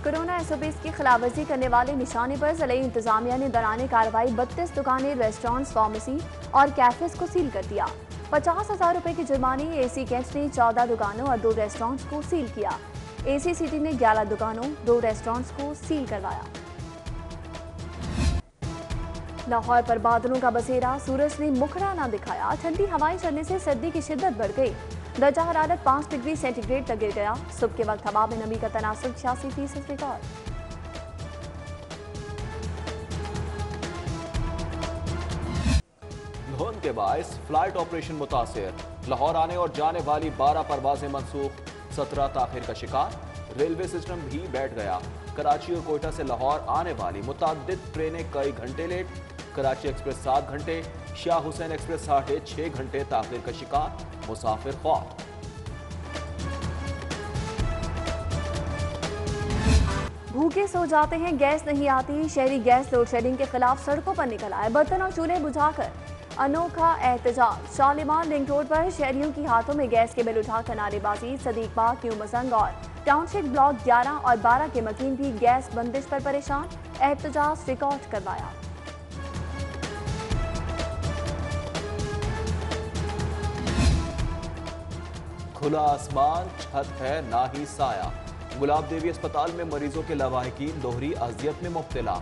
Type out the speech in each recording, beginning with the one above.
Corona SOPs की खिलाफवर्जी करने वाले निशाने पर जिले इंतजामिया ने दौरान कार्रवाई 32 दुकानें, रेस्टोरेंट्स, फार्मेसी और कैफेज को सील कर दिया। 50,000 रुपए की जुर्माने। AC कैंट ने 14 दुकानों और 2 रेस्टोरेंट्स को सील किया। AC सिटी ने 11 दुकानों, 2 रेस्टोरेंट्स को सील करवाया। लाहौर पर बादलों का बसेरा, सूरज ने मुखड़ा न दिखाया। ठंडी हवाएं चलने से सर्दी की शिद्दत बढ़ गई। दर्जा हरारत 5 डिग्री सेंटीग्रेड तक गिर गया। सुबह के वक्त हवा में नमी का तनासुब 86% रिकॉर्ड। धुंध के बायस फ्लाइट ऑपरेशन मुतासिर। लाहौर आने और जाने वाली 12 परवाजें मनसूख, 17 ताखिर का शिकार। रेलवे सिस्टम भी बैठ गया। कराची और कोयटा से लाहौर आने वाली मुतअद्दिद ट्रेनें कई घंटे लेट। कराची एक्सप्रेस 7 घंटे, शाह हुसैन एक्सप्रेस 6.5 घंटे ताखिर का शिकार। मुसाफिर खौफ। भूखे सो जाते हैं, गैस नहीं आती। शहरी गैस लोड शेडिंग के खिलाफ सड़कों पर निकल आए। बर्तन और चूल्हे बुझाकर अनोखा एहतजाज। शालीमार लिंक रोड पर शहरियों की हाथों में गैस के बिल उठाकर नारेबाजी। सदीक बाग, क्यू मसंग और टाउनशिप ब्लॉक 11 और 12 के मकीन भी गैस बंदिश पर परेशान। एहतजाज रिकॉर्ड करवाया। खुला आसमान, छत है ना ही साया। गुलाब देवी अस्पताल में मरीजों के लवाहिकीन दोहरी अजियत में मुब्तला।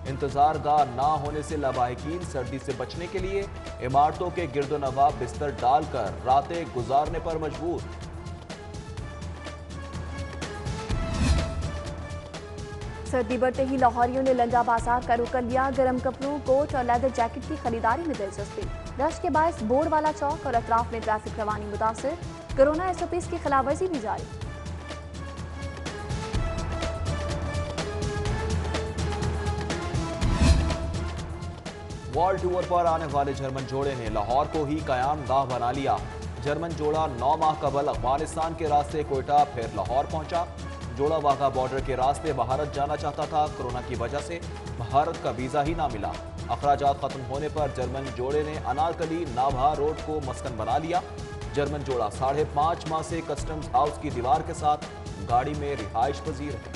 इंतजार गाह ना होने से लवाहिकीन सर्दी से बचने के लिए इमारतों के गिरदोनवा बिस्तर डालकर रातें गुजारने पर मजबूर। सर्दी बढ़ते ही लाहौरियों ने लंजा बाजार का रुख कर लिया। गर्म कपड़ों, कोट और लेदर जैकेट की खरीदारी में दिलचस्पी। रश के बायस बोर्ड वाला चौक और अतराफ में ट्रैफिक रवानी मुतासिर। कोरोना SOPs की खिलाफवर्जी भी जारी। वर्ल्ड टूर पर आने वाले जर्मन जोड़े ने लाहौर को ही कयाम गाह बना लिया। जर्मन जोड़ा 9 माह कबल अफगानिस्तान के रास्ते कोयटा फिर लाहौर पहुंचा। जोड़ा वाघा बॉर्डर के रास्ते भारत जाना चाहता था। कोरोना की वजह से भारत का वीजा ही ना मिला। अखराजात खत्म होने पर जर्मन जोड़े ने अनारकली नाभा रोड को मस्कन बना लिया। जर्मन जोड़ा 5.5 माह से कस्टम्स हाउस की दीवार के साथ गाड़ी में रिहाइश पजीर है।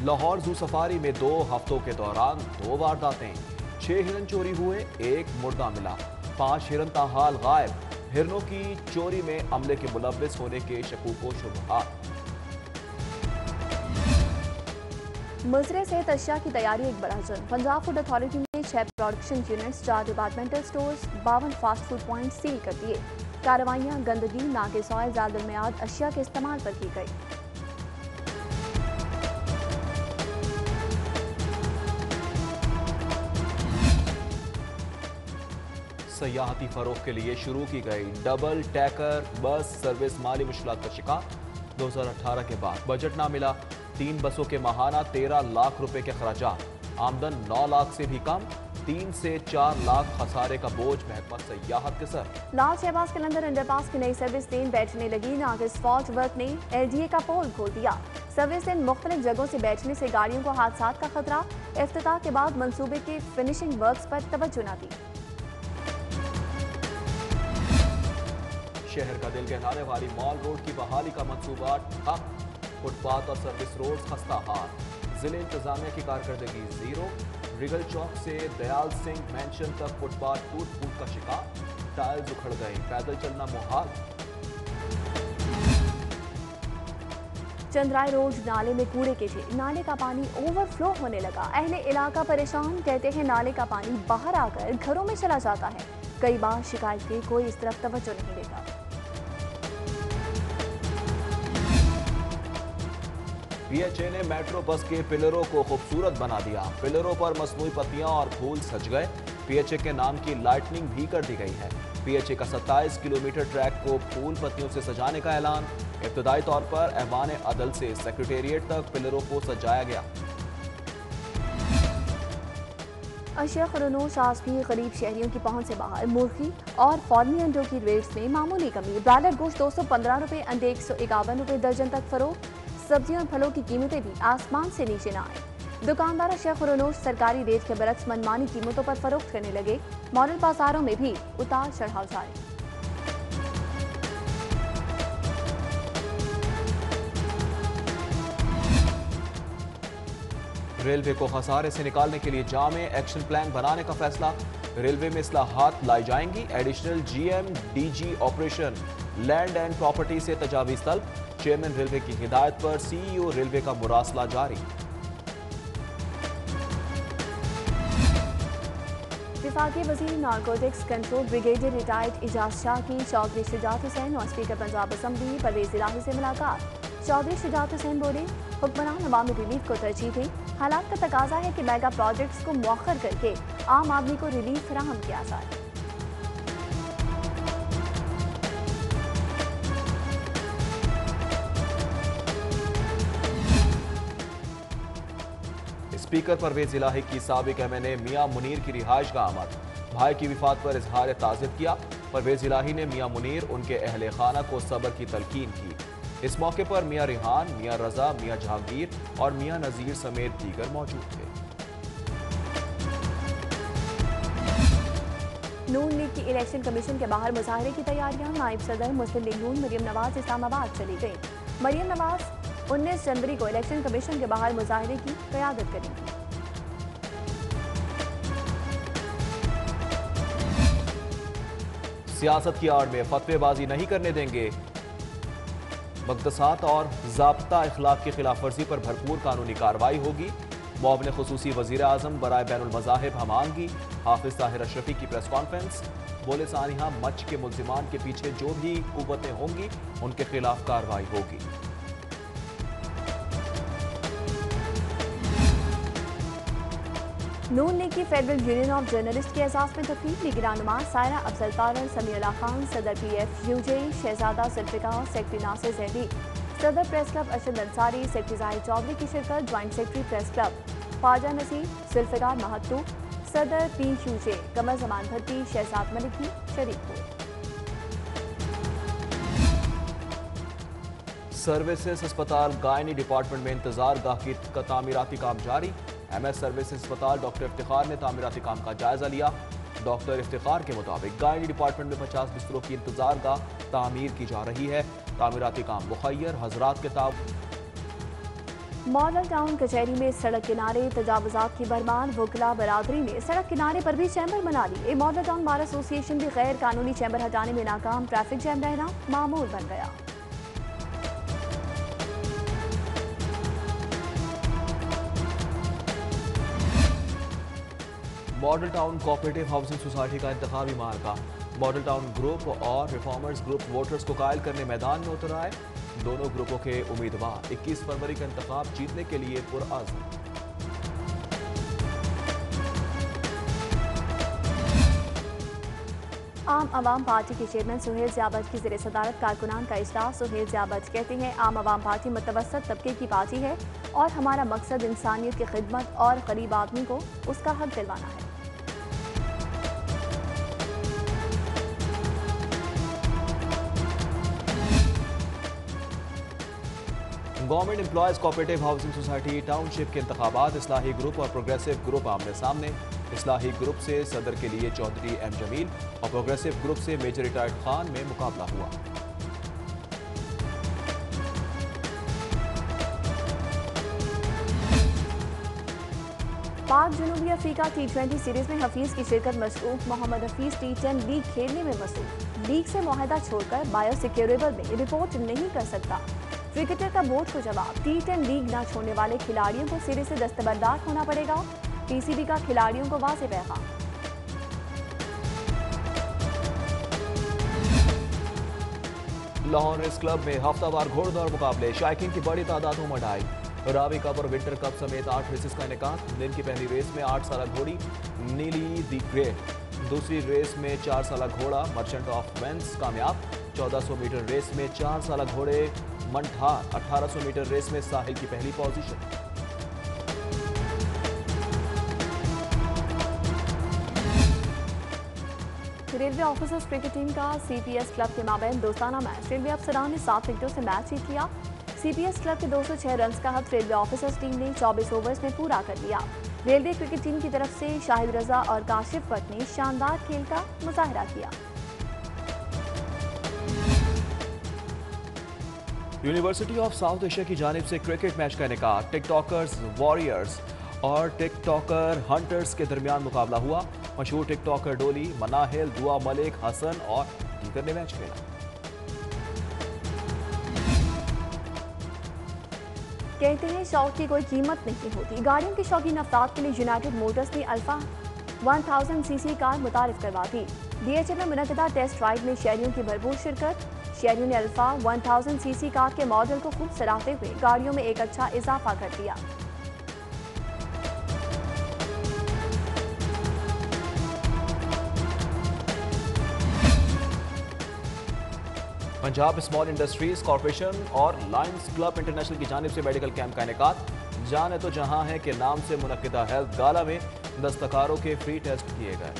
लाहौर जू सफारी में 2 हफ्तों के दौरान 2 वारदातें। 6 हिरन चोरी हुए, 1 मुर्दा मिला। 5 हिरन ताहाल गायब। हिरनों की चोरी में अमले के मुलव्विस होने के शकूक व शुबहात। मजरे सेहत अशिया की तैयारी एक बड़ा जंग। पंजाब फूड अथॉरिटी ने 6 production units, 4 departmental stores, 52 fast food point seal कर दिए। कार्रवाइयां गंदगी, नाकिस ऑयल, ज़्यादा अशिया के इस्तेमाल पर की गई। सयाहती फरोख के लिए शुरू की गई डबल टैकर बस सर्विस माली मुश्किलात का शिकार। 2018 के बाद बजट ना मिला। 3 बसों के माहाना 13 लाख रुपए के खर्चात। आमदन 9 लाख से भी कम। 3 से 4 लाख खसारे का बोझ महकमा सयाहत के सर। लाल शहबाज कलंदर अंडरपास की नई सर्विस लेन बैठने लगी। नाकिस फॉल्ट वर्क ने LDA का पोल खोल दिया। सर्विस लेन मुख्तलिफ जगहों से बैठने से गाड़ियों को हादसात का खतरा। इफ्तिताह के बाद मंसूबे के फिनिशिंग वर्क्स पर तवज्जो न दी। शहर का दिल कहलाने वाली मॉल रोड की बहाली का मंसूबा ठप। फुटपाथ और सर्विस रोड खस्ता हाल। जिले इंतजामिया की कारकर्दगी 0। रिगल चौक से दयाल सिंह मैंशन तक फुटपाथ टूट फूट का शिकार। टाइल्स उखड़ गई, पैदल चलना मुहाल। चंद्राई रोड नाले में कूड़े के ढेर। नाले का पानी ओवरफ्लो होने लगा। अहले इलाका परेशान, कहते हैं नाले का पानी बाहर आकर घरों में चला जाता है। कई बार शिकायत की, कोई इस तरफ तवज्जो नहीं देता। PHA ने मेट्रो बस के पिलरों को खूबसूरत बना दिया। पिलरों पर मसनूई पत्तियां और फूल सज गए। PHA के नाम की लाइटनिंग भी कर दी गई है। PHA का 27 किलोमीटर ट्रैक को फूल पत्तियों से सजाने का ऐलान। इब्तदाई तौर पर ऐवान अदल से सेक्रेटेरिएट तक पिलरों को सजाया गया। अशिया खरनोश आज भी गरीब शहरियों की पहुंच से बाहर। मुर्गी और फॉर्मी अंडों की रेट्स में मामूली कमी। ब्रायलर गोश्त 215 रुपए, अंडे 151 रुपए दर्जन तक फरोख्त। सब्जियों और फलों की कीमतें भी आसमान से नीचे न आए। दुकानदार अशिया खरनोश सरकारी रेट के बरक्स मनमानी कीमतों पर फरोख्त करने लगे। मॉडल बाजारों में भी उतार चढ़ाव जारी। रेलवे को खसारे से निकालने के लिए जामे एक्शन प्लान बनाने का फैसला। रेलवे में इस्लाहात लाई जाएंगी। Additional GM DG operation land and property से तजावीज तलब। चेयरमैन रेलवे की हिदायत पर सीईओ रेलवे का मुरासला जारी। विफाकी वज़ीर narcotics control brigadier retired Ijaz Shah की चौधरी शुजात हुसैन और स्पीकर पंजाब असम्बली परवेज इलाही से मुलाकात। चौधरी शुजात हुसैन बोले, हुक्मरान अवामी रिलीफ को तरजीह दें। हालात का तकाजा है कि मेगा प्रोजेक्ट्स को मौखर करके आम आदमी को रिलीफ फराहम किया जाए। स्पीकर परवेज इलाही की साबिक एमएनए मियां मुनीर की रिहाइश का आमद। भाई की विफात पर इजहार ताज़ियत किया। परवेज इलाही ने मियां मुनीर उनके अहले खाना को सब्र की तलकीन की। इस मौके पर मियां रिहान, मियां रजा, मियां जहांगीर और मियां नजीर समेत दीगर मौजूद थे। नून लीग की इलेक्शन कमीशन के बाहर मुजाहरे की तैयारियां। नायब सदर मुस्लिम लीग नून मरियम नवाज इस्लामाबाद चली गई। मरियम नवाज 19 जनवरी को इलेक्शन कमीशन के बाहर मुजाहरे की क़यादत करेंगी। सियासत की आड़ में फतवेबाजी नहीं करने देंगे। मक़दसात और ज़ाब्ता इखलाक की खिलाफ वर्जी पर भरपूर कानूनी कार्रवाई होगी। मुआविन खुसूसी वज़ीर आज़म बराए बैनुल मज़ाहिब हमांगी। हाफिज ताहिर अशरफी की प्रेस कॉन्फ्रेंस। बोले, सानिहा मच के मुल्जिमान के पीछे जो भी कुव्वतें होंगी उनके खिलाफ कार्रवाई होगी। नून लीग की फेडरल यूनियन ऑफ जर्नलिस्ट के एजाज में तकरीब। लीगी रहनुमा सायरा अफजल तारर, समीउल्लाह खान, सदर PFUJ शहजादा जुल्फ़िकार, सेक्रेटरी नासिर जैदी, सदर press club Arshad Ansari, secretary Zahid Chaudhry की शिरकत। Joint secretary press club Khwaja Naseer, Zulfiqar Mehtu, सदर PQJ कमर जमान भट्टी, शहजाद मलिक भी शरीक हुए। सर्विसेज अस्पताल गायनी डिपार्टमेंट में इंतजार गाह का तामीराती काम जारी। MS सर्विसेज अस्पताल डॉक्टर इफ्तिखार ने तामीराती काम का जायजा लिया। डॉक्टर इफ्तिखार के मुताबिक गायनी डिपार्टमेंट में 50 बिस्तरों की इंतजार गाह तामीर की जा रही है। तामीराती काम मुखय्यर हजरात के मॉडल टाउन कचहरी में सड़क किनारे तजावुजात की भरमार। वकला बरादरी ने सड़क किनारे पर भी चैम्बर बना ली। मॉडल टाउन बार एसोसिएशन भी गैर कानूनी चैम्बर हटाने में नाकाम। ट्रैफिक जैम रहना मामूल बन गया। Model town cooperative housing society का इंतखाबी मार्का। मॉडल टाउन ग्रुप और रिफॉर्मर्स ग्रुप वोटर्स को कायल करने मैदान में उतर आए। दोनों ग्रुपों के उम्मीदवार 21 फरवरी का इंतखाब जीतने के लिए पुरअज़्म। आम आवाम पार्टी के चेयरमैन सुहेल ज़ियाबत की ज़ेर सदारत कारकुनान का इजलास। सुहेल ज़ियाबत कहते हैं, आम आवाम पार्टी मुतवस्सत तबके की पार्टी है और हमारा मकसद इंसानियत की खिदमत और गरीब आदमी को उसका हक दिलवाना है। Government employees cooperative housing society township के इंतखाबात। इस्लाही ग्रुप और प्रोग्रेसिव ग्रुप आमने सामने। इस्लाही ग्रुप से सदर के लिए चौधरी M जमील और प्रोग्रेसिव ग्रुप से मेजर रिटायर्ड खान में मुकाबला हुआ। पाक जनूबी अफ्रीका T20 सीरीज में हफीज की शिरकत मशकूक। मोहम्मद हफीज T10 लीग खेलने में मसरूफ। लीग से मुआहदा छोड़कर बायोसिक्योरेबल में रिपोर्ट नहीं कर सकता। क्रिकेटर का बोर्ड को जवाब। T10 लीग न छोड़ने वाले खिलाड़ियों को सिरे से दस्तबरदार होना पड़ेगा। PCB का खिलाड़ियों को वाज़ेह पैगाम। लाहौर रेस क्लब में हफ्तावार घोड़दौड़ मुकाबले। शायकीन की बड़ी तादाद उमड़ आई। रावी कप और विंटर कप समेत 8 रेसेस का इनेकाद। दिन की पहली रेस में 8 साला घोड़ी नीली दी ग्रेट, दूसरी रेस में 4 साला घोड़ा मर्चेंट ऑफ वेंस कामयाब। 1400 मीटर रेस में 4 साला घोड़े मंठार। 1800 मीटर रेस में साहिल की पहली position. Railway officers cricket team का CPS क्लब के माबैन दोस्ताना मैच। रेलवे अफसरान ने 7 विकेटों से मैच जीत लिया। CPS क्लब के 206 रन का हद रेलवे ऑफिसर्स टीम ने 24 ओवर्स में पूरा कर लिया। रेलवे क्रिकेट टीम की तरफ से शाहिद रजा और काशिफ भट्ट ने शानदार खेल का मुजाहरा किया। यूनिवर्सिटी ऑफ साउथ एशिया की जानिब से क्रिकेट मैच का इनेकाद। टिकटॉकर्स वॉरियर्स और टिकटॉकर हंटर्स के दरमियान मुकाबला हुआ। मशहूर टिकटॉकर डोली, मनाहिल, दुआ मलिक, हसन और दीगर ने मैच खेला। कहते हैं शौक की कोई कीमत नहीं होती। गाड़ियों के शौकीन अफराद के लिए यूनाइटेड मोटर्स ने अल्फा 1000 सीसी कार मुतारिफ करवा दी। DHA में मुनक़दा टेस्ट राइड में शहरियों की भरपूर शिरकत। शहरियों ने अल्फा 1000 सीसी कार के मॉडल को खूब सराहते हुए गाड़ियों में एक अच्छा इजाफा कर दिया। पंजाब स्मॉल इंडस्ट्रीज कॉरपोरेशन और लायंस क्लब इंटरनेशनल की जानिब से मेडिकल कैंप का इनेकाद। जाने तो जहां है के नाम से मुनक्किदा हेल्थ गाला में दस्तकारों के फ्री टेस्ट किए गए।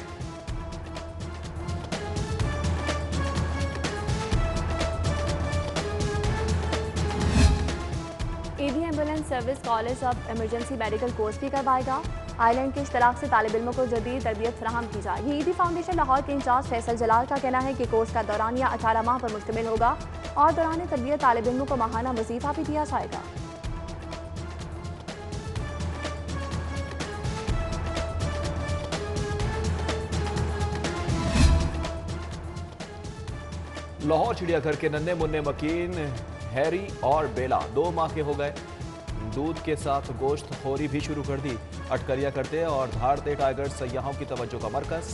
ईडी एम्बुलेंस सर्विस कॉलेज अब इमरजेंसी मेडिकल कोर्स भी करवाएगा। आइलैंड के इश्तराक से तालिब इल्मों को जदीद तरबियत फराहम की जाएगी। ईडी फाउंडेशन लाहौर के इंचार्ज फैसल जलाल का कहना है कि कोर्स का दौरानिया 18 माह पर मुश्तमिल होगा और दौरान तरबियत तालिब इल्मों को माहाना वजीफा भी दिया जाएगा। लाहौर चिड़ियाघर के नन्हे मुन्ने मकीन हैरी और बेला 2 माह के हो गए। दूध के साथ गोश्त खोरी भी शुरू कर दी। अटकलियां करते और धाड़ते टाइगर सयाहों की तवज्जो का मरकज।